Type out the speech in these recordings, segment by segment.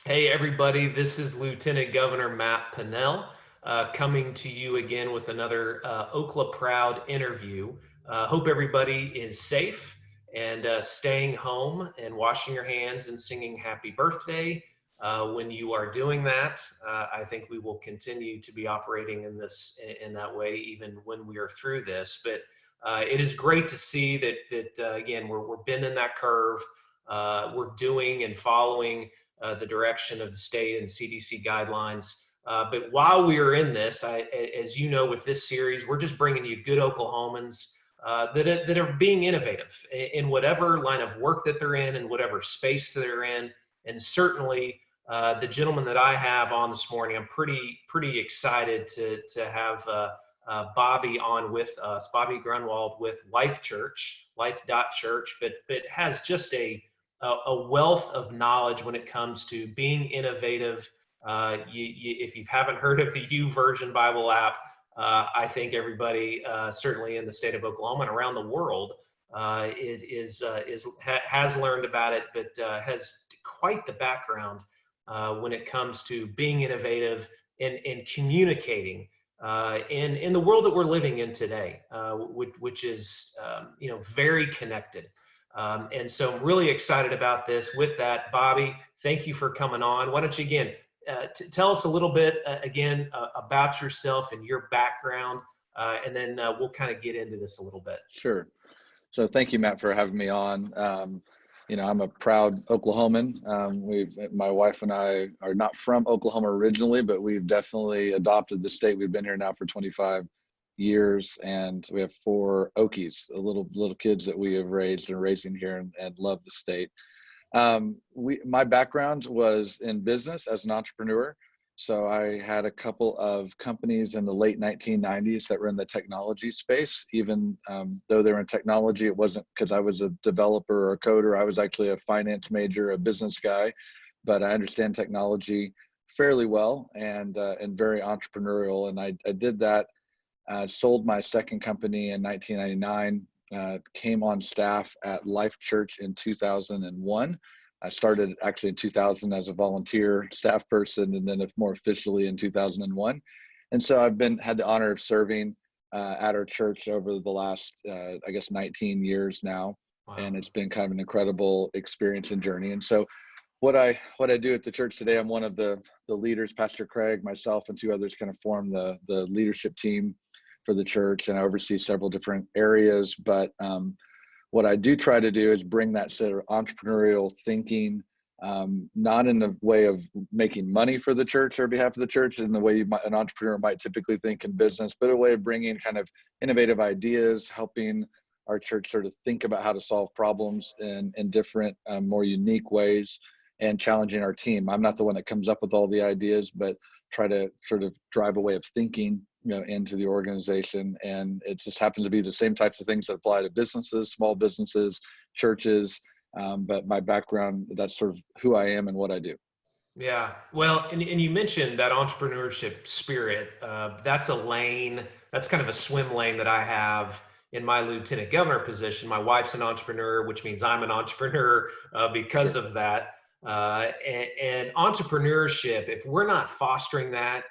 Hey, everybody, this is Lieutenant Governor Matt Pinnell coming to you again with another Okla Proud interview. Hope everybody is safe and staying home and washing your hands and singing happy birthday. When you are doing that, I think we will continue to be operating in that way even when we are through this. But it is great to see that again, we're bending that curve. We're doing and following the direction of the state and CDC guidelines. But while we are in this, as you know, with this series, we're just bringing you good Oklahomans that are being innovative in whatever line of work that they're in and whatever space that they're in. And certainly, the gentleman that I have on this morning, I'm pretty excited to have Bobby on with us, Bobby Gruenwald with Life.Church, Life.Church, but has just a wealth of knowledge when it comes to being innovative. If you haven't heard of the Youversion Bible App, I think everybody, certainly in the state of Oklahoma and around the world, has learned about it, but has quite the background when it comes to being innovative and communicating in the world that we're living in today, which is very connected. And so I'm really excited about this. With that, Bobby, thank you for coming on. Why don't you again tell us a little bit again about yourself and your background, and then we'll kind of get into this a little bit. Sure. So thank you, Matt, for having me on. I'm a proud Oklahoman. My wife and I are not from Oklahoma originally, but we've definitely adopted the state. We've been here now for 25 years, and we have 4 Okies, little kids that we have raised and raising here, and love the state. My background was in business as an entrepreneur. So I had a couple of companies in the late 1990s that were in the technology space. Even though they were in technology, it wasn't because I was a developer or a coder. I was actually a finance major, a business guy, but I understand technology fairly well and very entrepreneurial. And I did that. Sold my second company in 1999, came on staff at Life.Church in 2001. I started actually in 2000 as a volunteer staff person, and then more officially in 2001. And so I've had the honor of serving at our church over the last, 19 years now. Wow. And it's been kind of an incredible experience and journey. And so what I do at the church today, I'm one of the leaders. Pastor Craig, myself, and 2 others kind of form the leadership team for the church, and I oversee several different areas. But what I do try to do is bring that sort of entrepreneurial thinking, not in the way of making money for the church or behalf of the church in the way an entrepreneur might typically think in business, but a way of bringing kind of innovative ideas, helping our church sort of think about how to solve problems in different, more unique ways, and challenging our team. I'm not the one that comes up with all the ideas, but try to sort of drive a way of thinking into the organization. And it just happens to be the same types of things that apply to businesses, small businesses, churches. But my background, that's sort of who I am and what I do. Yeah, well, and you mentioned that entrepreneurship spirit. That's a lane, that's kind of a swim lane that I have in my lieutenant governor position. My wife's an entrepreneur, which means I'm an entrepreneur because Sure. of that. And entrepreneurship, if we're not fostering that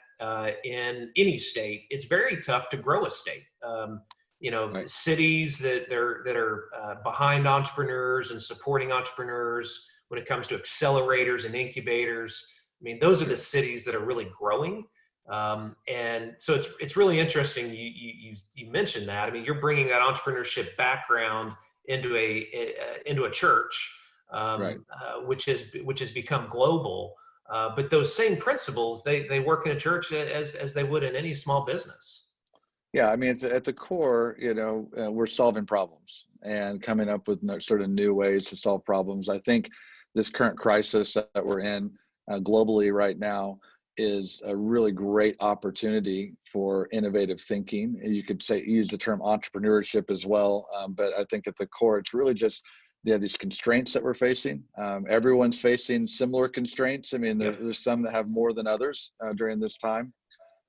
in any state, it's very tough to grow a state. Right. Cities that are behind entrepreneurs and supporting entrepreneurs when it comes to accelerators and incubators. I mean, those are the cities that are really growing. And so it's really interesting. You mentioned that. I mean, you're bringing that entrepreneurship background into a church, Right. Which has become global. But those same principles, they work in a church as they would in any small business. Yeah, I mean, at the core, we're solving problems and coming up with sort of new ways to solve problems. I think this current crisis that we're in globally right now is a really great opportunity for innovative thinking. You could use the term entrepreneurship as well, but I think at the core, it's really just these constraints that we're facing. Everyone's facing similar constraints. I mean, there's some that have more than others during this time.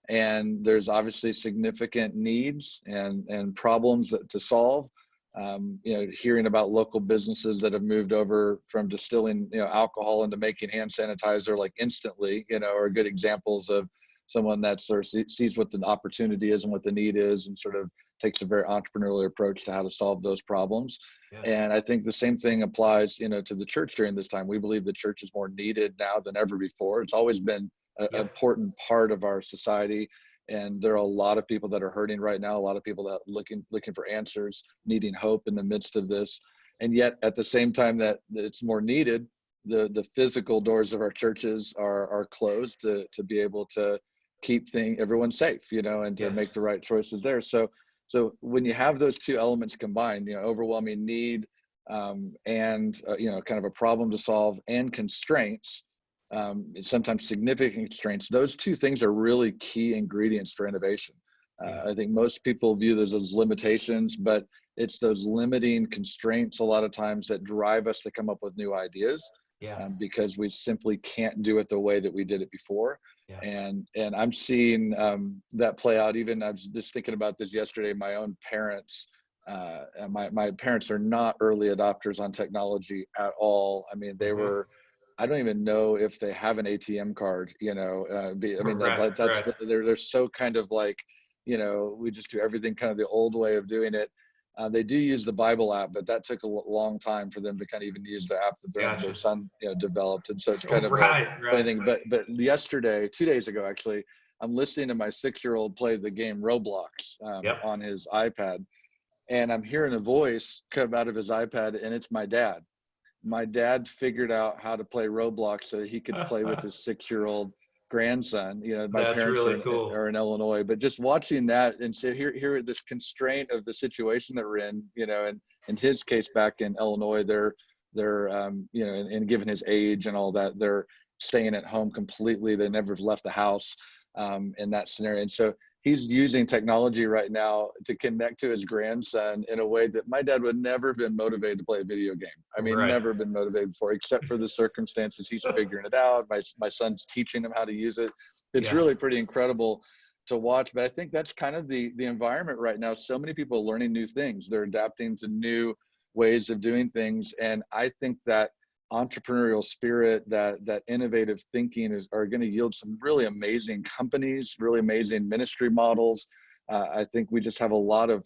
And there's obviously significant needs and problems to solve. Hearing about local businesses that have moved over from distilling, alcohol into making hand sanitizer like instantly, are good examples of someone that sort of sees what the opportunity is and what the need is, and sort of takes a very entrepreneurial approach to how to solve those problems. Yeah. And I think the same thing applies, to the church during this time. We believe the church is more needed now than ever before. It's always been an important part of our society. And there are a lot of people that are hurting right now, a lot of people that are looking for answers, needing hope in the midst of this. And yet at the same time that it's more needed, the physical doors of our churches are closed to be able to keep everyone safe, and to make the right choices there. So when you have those two elements combined, overwhelming need, and kind of a problem to solve, and constraints, sometimes significant constraints, those two things are really key ingredients for innovation. I think most people view those as limitations, but it's those limiting constraints a lot of times that drive us to come up with new ideas. Because we simply can't do it the way that we did it before. And I'm seeing that play out. Even I was just thinking about this yesterday. My own parents, my parents are not early adopters on technology at all. I mean, they were. I don't even know if they have an ATM card. They're so kind of like, we just do everything kind of the old way of doing it. They do use the Bible app, but that took a long time for them to kind of even use the app that their son developed. And so it's kind of a funny thing. But yesterday, 2 days ago, actually, I'm listening to my 6-year-old play the game Roblox on his iPad. And I'm hearing a voice come out of his iPad, and it's my dad. My dad figured out how to play Roblox so that he could play with his 6-year-old grandson. My That's parents really cool. are in Illinois, but just watching that and say, here, this constraint of the situation that we're in, and in his case back in Illinois, they're and given his age and all that, they're staying at home completely. They never left the house in that scenario. And so he's using technology right now to connect to his grandson in a way that my dad would never have been motivated to play a video game. I mean, never been motivated before, except for the circumstances. He's figuring it out. My son's teaching him how to use it. It's really pretty incredible to watch. But I think that's kind of the environment right now. So many people are learning new things. They're adapting to new ways of doing things. And I think that entrepreneurial spirit, that innovative thinking are going to yield some really amazing companies, really amazing ministry models. I think we just have a lot of,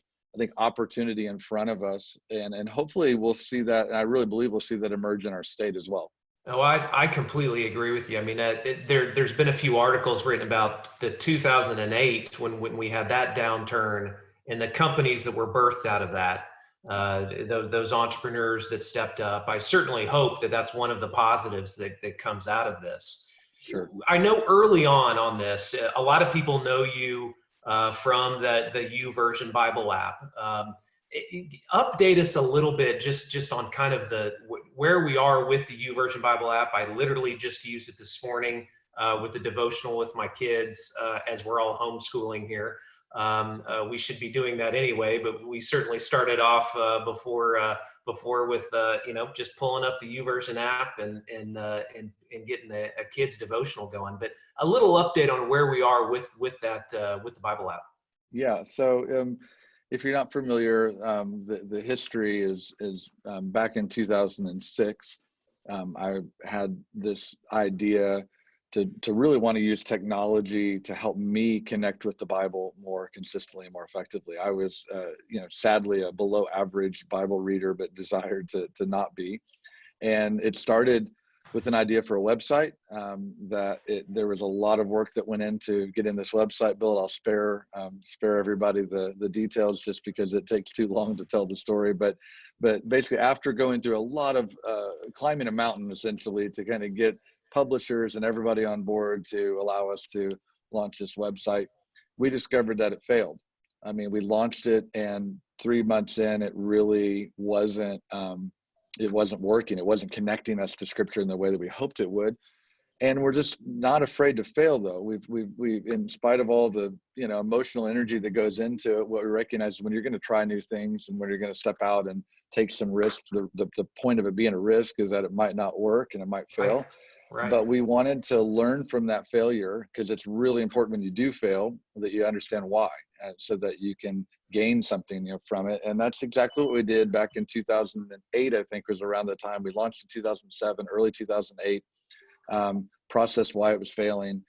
opportunity in front of us, and hopefully we'll see that. And I really believe we'll see that emerge in our state as well. Oh, I completely agree with you. I mean, there's been a few articles written about the 2008 when we had that downturn, and the companies that were birthed out of that. Those entrepreneurs that stepped up. I certainly hope that that's one of the positives that comes out of this. Sure. I know early on this, a lot of people know you from the Youversion Bible App. Update us a little bit just on kind of where we are with the Youversion Bible App. I literally just used it this morning with the devotional with my kids as we're all homeschooling here. We should be doing that anyway, but we certainly started off before with just pulling up the Youversion app and getting a kid's devotional going. But a little update on where we are with the Bible app. Yeah. So if you're not familiar, the history is back in 2006. I had this idea to really want to use technology to help me connect with the Bible more consistently and more effectively. I was, sadly a below average Bible reader, but desired to not be. And it started with an idea for a website there was a lot of work that went into getting this website built. I'll spare everybody the details just because it takes too long to tell the story. But basically, after going through a lot of climbing a mountain, essentially, to kind of get publishers and everybody on board to allow us to launch this website, we discovered that it failed. I mean, we launched it, and 3 months in, it really wasn't working. It wasn't connecting us to Scripture in the way that we hoped it would. And we're just not afraid to fail, though. We've in spite of all the emotional energy that goes into it, what we recognize is when you're going to try new things and when you're going to step out and take some risks, the point of it being a risk is that it might not work and it might fail. Right. But we wanted to learn from that failure, because it's really important when you do fail that you understand why. so that you can gain something, from it. And that's exactly what we did back in 2008. I think was around the time we launched in 2007, early 2008. Processed why it was failing,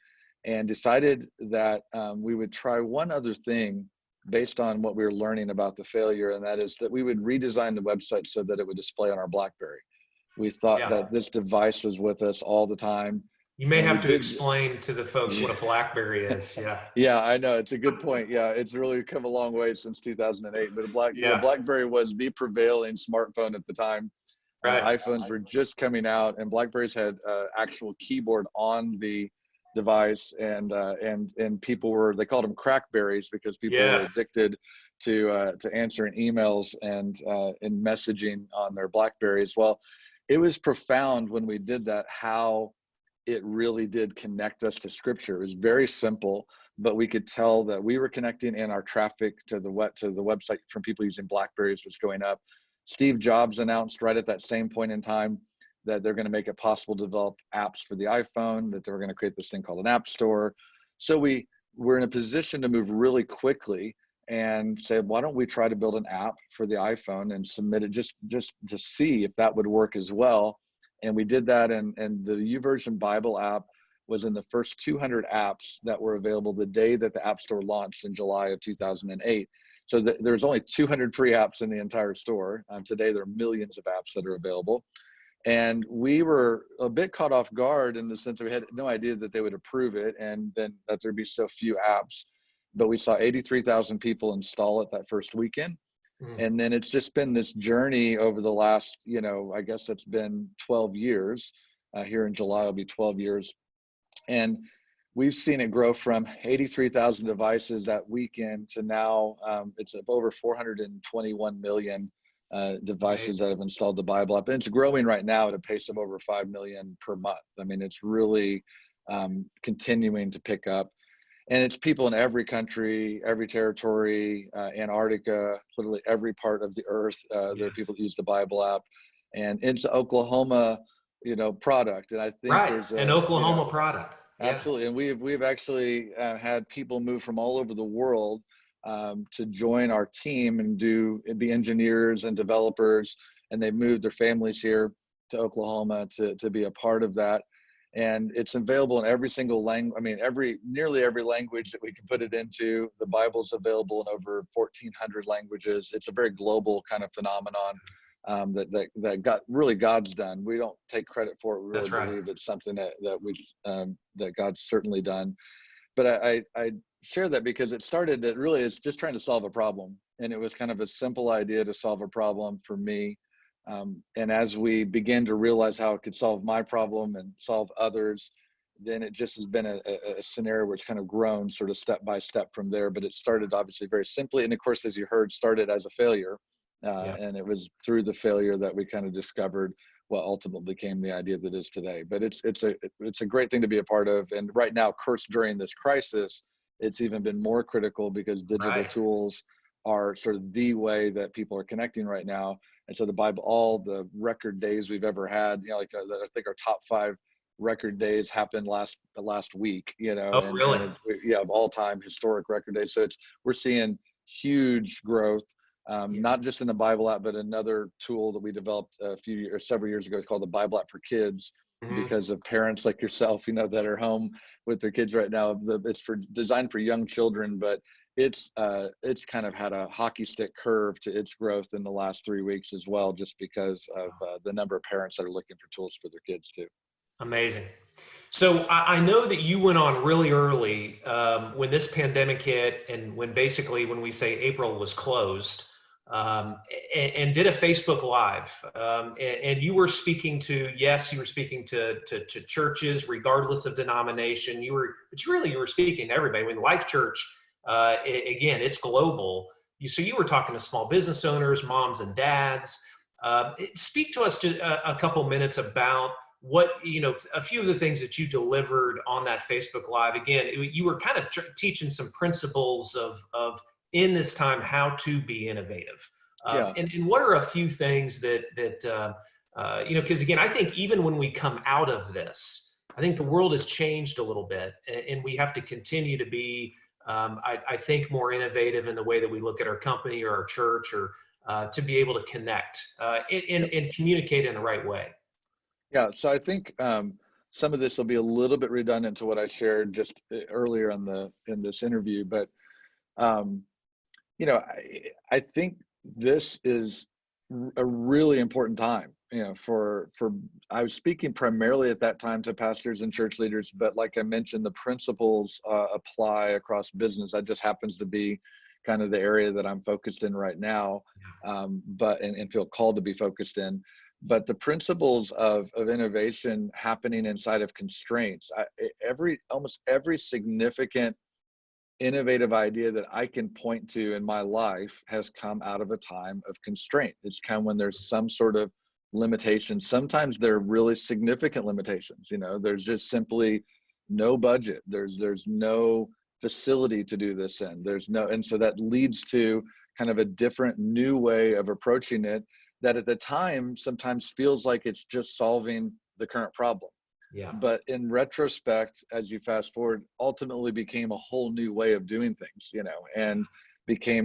and decided that we would try one other thing based on what we were learning about the failure, and that is that we would redesign the website so that it would display on our BlackBerry. We thought Yeah. that this device was with us all the time. You may And we have to did. explain to the folks what a BlackBerry is. Yeah. Yeah, I know. It's a good point. Yeah, it's really come a long way since 2008. But the Yeah. BlackBerry was the prevailing smartphone at the time. Right. iPhones were just coming out, and BlackBerries had actual keyboard on the device, and people they called them crackberries because people were Yes. addicted to answering emails and messaging on their BlackBerries. Well, it was profound when we did that, how it really did connect us to Scripture. It was very simple, but we could tell that we were connecting, and our traffic to the website from people using BlackBerries was going up. Steve Jobs announced right at that same point in time that they're going to make it possible to develop apps for the iPhone, that they were going to create this thing called an app store. So we were in a position to move really quickly and say, why don't we try to build an app for the iPhone and submit it just to see if that would work as well. And we did that, and the Youversion Bible App was in the first 200 apps that were available the day that the App Store launched in July of 2008. So there's only 200 free apps in the entire store. Today, there are millions of apps that are available. And we were a bit caught off guard in the sense that we had no idea that they would approve it, and then that there'd be so few apps. But we saw 83,000 people install it that first weekend. And then it's just been this journey over the last, I guess it's been 12 years. Here in July, it'll be 12 years. And we've seen it grow from 83,000 devices that weekend to now it's over 421 million devices that have installed the Bible app. And it's growing right now at a pace of over 5 million per month. I mean, it's really continuing to pick up. And it's people in every country, every territory, Antarctica, literally every part of the earth. There are people who use the Bible app, and it's an Oklahoma, product. And I think there's an Oklahoma product. Yeah. Absolutely. And we've actually had people move from all over the world to join our team and be engineers and developers. And they moved their families here to Oklahoma to be a part of that. And it's available in every single language. I mean, nearly every language that we can put it into. The Bible's available in over 1,400 languages. It's a very global kind of phenomenon that God's done. We don't take credit for it. We really believe it's something that God's certainly done. But I share that because it started that really is just trying to solve a problem, and it was kind of a simple idea to solve a problem for me. And as we began to realize how it could solve my problem and solve others, then it just has been a scenario where it's kind of grown sort of step by step from there. But it started obviously very simply. And of course, as you heard, started as a failure. And it was through the failure that we kind of discovered what ultimately became the idea that is today. But it's a great thing to be a part of. And right now, of course, during this crisis, it's even been more critical because digital tools are sort of the way that people are connecting right now. And so the Bible, all the record days we've ever had, I think our top 5 record days happened last week, Oh, really? And of all time historic record days. So we're seeing huge growth, not just in the Bible app, but another tool that we developed several years ago called the Bible app for kids, because of parents like yourself, that are home with their kids right now. It's designed for young children, but it's kind of had a hockey stick curve to its growth in the last 3 weeks as well, just because of the number of parents that are looking for tools for their kids too. Amazing. So I know that you went on really early when this pandemic hit, and when we say April was closed, and did a Facebook Live. And you were speaking to churches regardless of denomination. You were speaking to everybody. I mean, Life.Church, again, it's global. So you were talking to small business owners, moms and dads. Speak to us a couple minutes about what, a few of the things that you delivered on that Facebook Live. Again, you were kind of teaching some principles of in this time, how to be innovative. And what are a few things that because again, I think even when we come out of this, I think the world has changed a little bit, and we have to continue to be I think more innovative in the way that we look at our company or our church, or to be able to connect and communicate in the right way. Yeah, so I think some of this will be a little bit redundant to what I shared just earlier in this interview, but um, I think this is a really important time. For I was speaking primarily at that time to pastors and church leaders, but like I mentioned, the principles apply across business. That just happens to be kind of the area that I'm focused in right now, but and feel called to be focused in. But the principles of innovation happening inside of constraints. Almost every significant innovative idea that I can point to in my life has come out of a time of constraint. It's come when there's some sort of limitation. Sometimes they're really significant limitations. There's just simply no budget. There's no facility to do this in. And so that leads to kind of a different new way of approaching it that at the time sometimes feels like it's just solving the current problem. Yeah. But in retrospect, as you fast forward, ultimately became a whole new way of doing things, and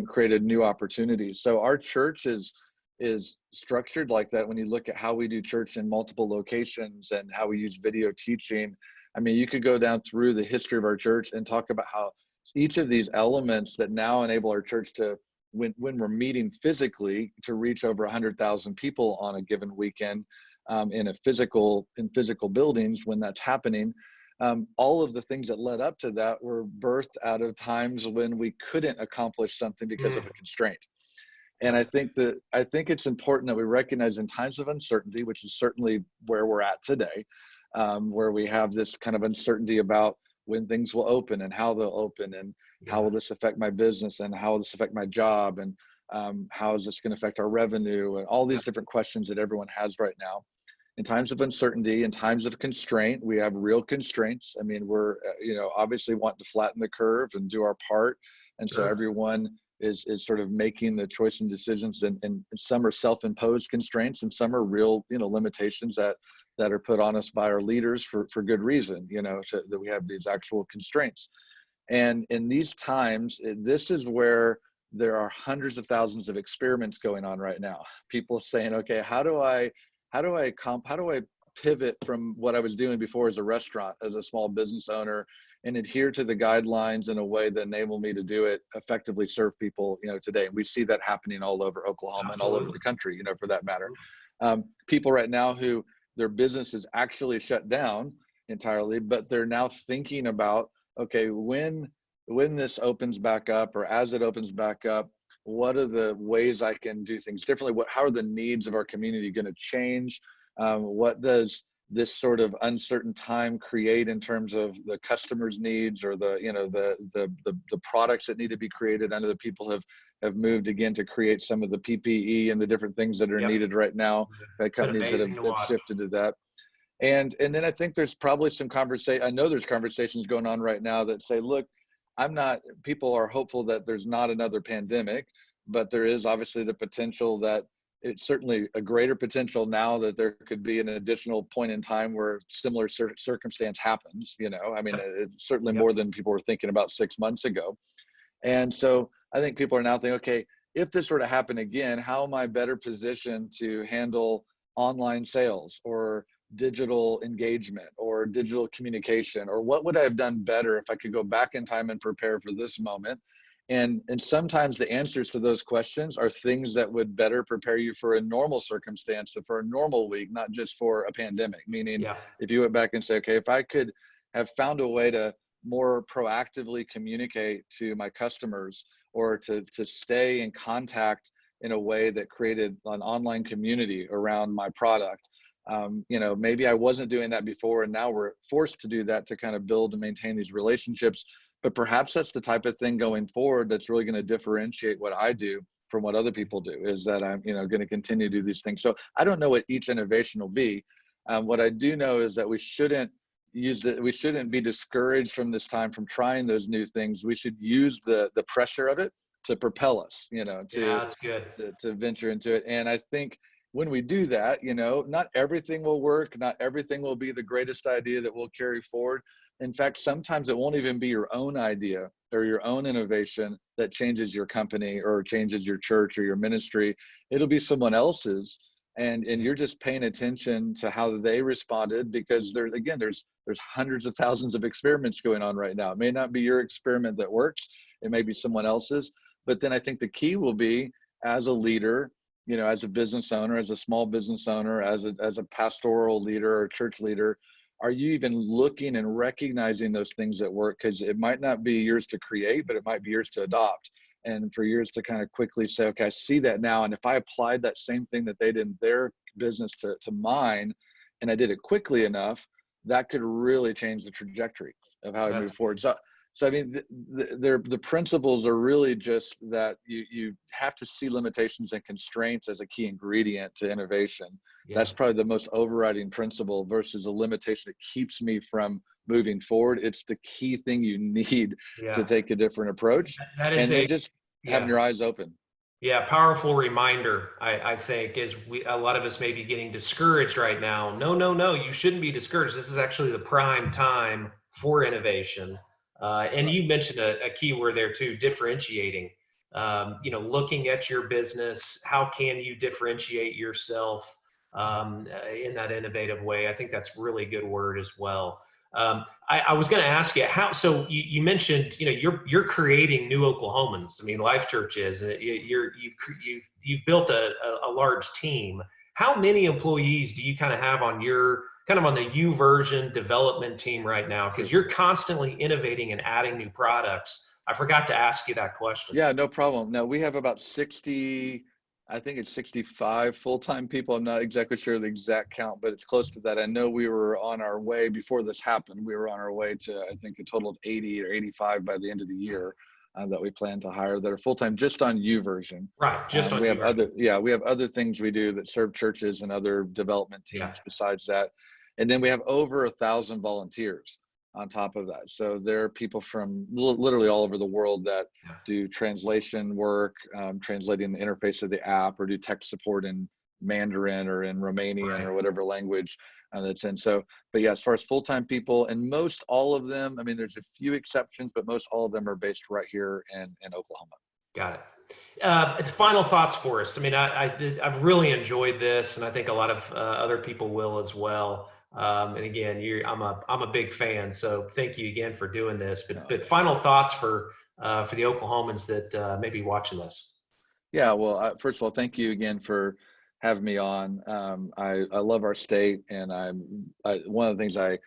created new opportunities. So our church is structured like that. When you look at how we do church in multiple locations and how we use video teaching, I mean, you could go down through the history of our church and talk about how each of these elements that now enable our church to, when we're meeting physically, to reach over 100,000 people on a given weekend, in physical buildings when that's happening. All of the things that led up to that were birthed out of times when we couldn't accomplish something because of a constraint. And I think it's important that we recognize in times of uncertainty, which is certainly where we're at today, where we have this kind of uncertainty about when things will open and how they'll open, and how will this affect my business, and how will this affect my job, and how is this going to affect our revenue, and all these different questions that everyone has right now. In times of uncertainty, in times of constraint, we have real constraints. I mean, we're obviously wanting to flatten the curve and do our part, and so everyone is sort of making the choice and decisions, and some are self-imposed constraints, and some are real limitations that are put on us by our leaders for good reason, that we have these actual constraints. And in these times, this is where there are hundreds of thousands of experiments going on right now. People saying, okay, how do I pivot from what I was doing before as a restaurant, as a small business owner, and adhere to the guidelines in a way that enable me to do it effectively, serve people, today. And we see that happening all over Oklahoma and all over the country, for that matter. People right now who their business is actually shut down entirely, but they're now thinking about, okay, when this opens back up, or as it opens back up, what are the ways I can do things differently? How are the needs of our community going to change? What does this sort of uncertain time create in terms of the customer's needs, or the products that need to be created? I know that people have moved again to create some of the PPE and the different things that are needed right now by companies that have shifted to that. And then I think there's probably some conversation. I know there's conversations going on right now that say, look, people are hopeful that there's not another pandemic, but there is obviously the potential that it's certainly a greater potential now that there could be an additional point in time where similar circumstance happens. I mean, it's certainly more than people were thinking about 6 months ago. And so I think people are now thinking, okay, if this were to happen again, how am I better positioned to handle online sales, or digital engagement, or digital communication, or what would I have done better if I could go back in time and prepare for this moment? And sometimes the answers to those questions are things that would better prepare you for a normal circumstance, and for a normal week, not just for a pandemic. Meaning, if you went back and say, okay, if I could have found a way to more proactively communicate to my customers, or to stay in contact in a way that created an online community around my product. Maybe I wasn't doing that before, and now we're forced to do that to kind of build and maintain these relationships. But perhaps that's the type of thing going forward that's really going to differentiate what I do from what other people do, is that I'm, going to continue to do these things. So I don't know what each innovation will be. What I do know is that we shouldn't be discouraged from this time from trying those new things. We should use the pressure of it to propel us, to venture into it. And I think, when we do that, not everything will work. Not everything will be the greatest idea that we'll carry forward. In fact, sometimes it won't even be your own idea or your own innovation that changes your company or changes your church or your ministry. It'll be someone else's. And you're just paying attention to how they responded, because there's hundreds of thousands of experiments going on right now. It may not be your experiment that works. It may be someone else's. But then I think the key will be, as a leader, as a business owner, as a small business owner, as a pastoral leader or church leader, are you even looking and recognizing those things that work? Because it might not be yours to create, but it might be yours to adopt. And for yours to kind of quickly say, okay, I see that now. And if I applied that same thing that they did in their business to mine, and I did it quickly enough, that could really change the trajectory of how I move forward. So I mean, the principles are really just that you have to see limitations and constraints as a key ingredient to innovation. Yeah. That's probably the most overriding principle versus a limitation that keeps me from moving forward. It's the key thing you need to take a different approach. And then just having your eyes open. Yeah, powerful reminder, I think, is a lot of us may be getting discouraged right now. No, you shouldn't be discouraged. This is actually the prime time for innovation. And you mentioned a key word there too, differentiating. Looking at your business, how can you differentiate yourself in that innovative way? I think that's really good word as well. I was going to ask you how. So you mentioned, you're creating new Oklahomans. I mean, Life.Church is. You've built a large team. How many employees do you kind of have on the Youversion development team right now? Because you're constantly innovating and adding new products. I forgot to ask you that question. Yeah, no problem. Now we have about 60. I think it's 65 full-time people. I'm not exactly sure the exact count, but it's close to that. I know we were on our way before this happened. We were on our way to, I think, a total of 80 or 85 by the end of the year that we plan to hire that are full-time just on Youversion. Right, just on we have Youversion. We have other things we do that serve churches and other development teams besides that. And then we have over 1,000 volunteers on top of that. So there are people from literally all over the world that do translation work, translating the interface of the app, or do tech support in Mandarin or in Romanian or whatever language that's in. So, but yeah, as far as full-time people, and most all of them, I mean, there's a few exceptions, but most all of them are based right here in Oklahoma. Got it. Final thoughts for us. I mean, I've really enjoyed this, and I think a lot of other people will as well. And again, I'm a big fan, so thank you again for doing this. But final thoughts for the Oklahomans that may be watching this. Yeah, well, first of all, thank you again for having me on. I love our state, and one of the things I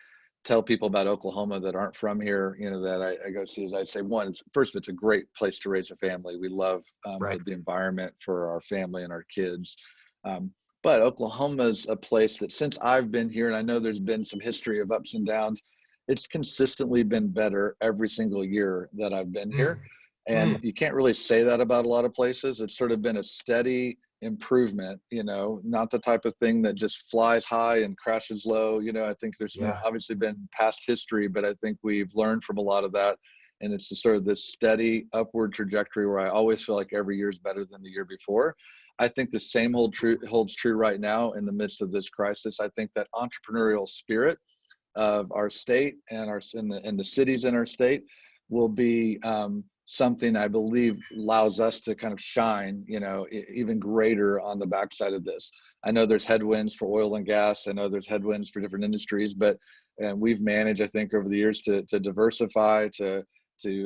tell people about Oklahoma that aren't from here, that I go see, is I'd say, first, it's a great place to raise a family. We love the environment for our family and our kids. But Oklahoma's a place that, since I've been here, and I know there's been some history of ups and downs, it's consistently been better every single year that I've been here. And you can't really say that about a lot of places. It's sort of been a steady improvement, not the type of thing that just flies high and crashes low. I think there's obviously been past history, but I think we've learned from a lot of that. And it's just sort of this steady upward trajectory where I always feel like every year is better than the year before. I think the same holds true right now in the midst of this crisis. I think that entrepreneurial spirit of our state and the cities in our state will be something I believe allows us to kind of shine, even greater on the backside of this. I know there's headwinds for oil and gas. I know there's headwinds for different industries, but we've managed, I think, over the years to diversify, to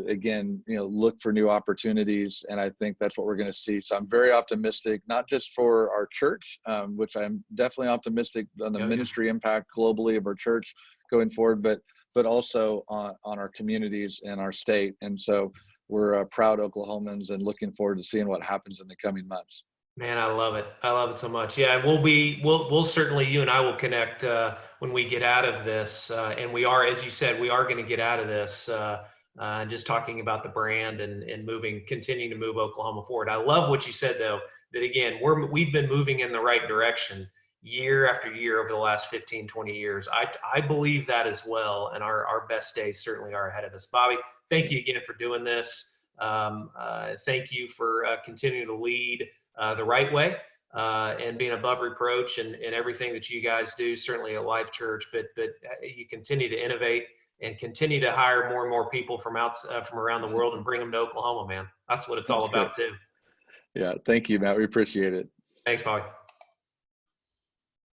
again, look for new opportunities. And I think that's what we're going to see. So I'm very optimistic, not just for our church, which I'm definitely optimistic on the ministry impact globally of our church going forward, but also on our communities and our state. And so we're proud Oklahomans and looking forward to seeing what happens in the coming months. Man, I love it. I love it so much. Yeah, we'll certainly, you and I will connect when we get out of this. And we are, as you said, we are going to get out of this. And just talking about the brand and continuing to move Oklahoma forward. I love what you said, though, that again, we've been moving in the right direction year after year over the last 15, 20 years. I believe that as well. And our best days certainly are ahead of us. Bobby, thank you again for doing this. Thank you for continuing to lead the right way. and being above reproach and everything that you guys do, certainly at Life.Church, but you continue to innovate and continue to hire more and more people from from around the world and bring them to Oklahoma, man. That's what it's all That's great. about too. Yeah, thank you, Matt. We appreciate it. Thanks, Bobby.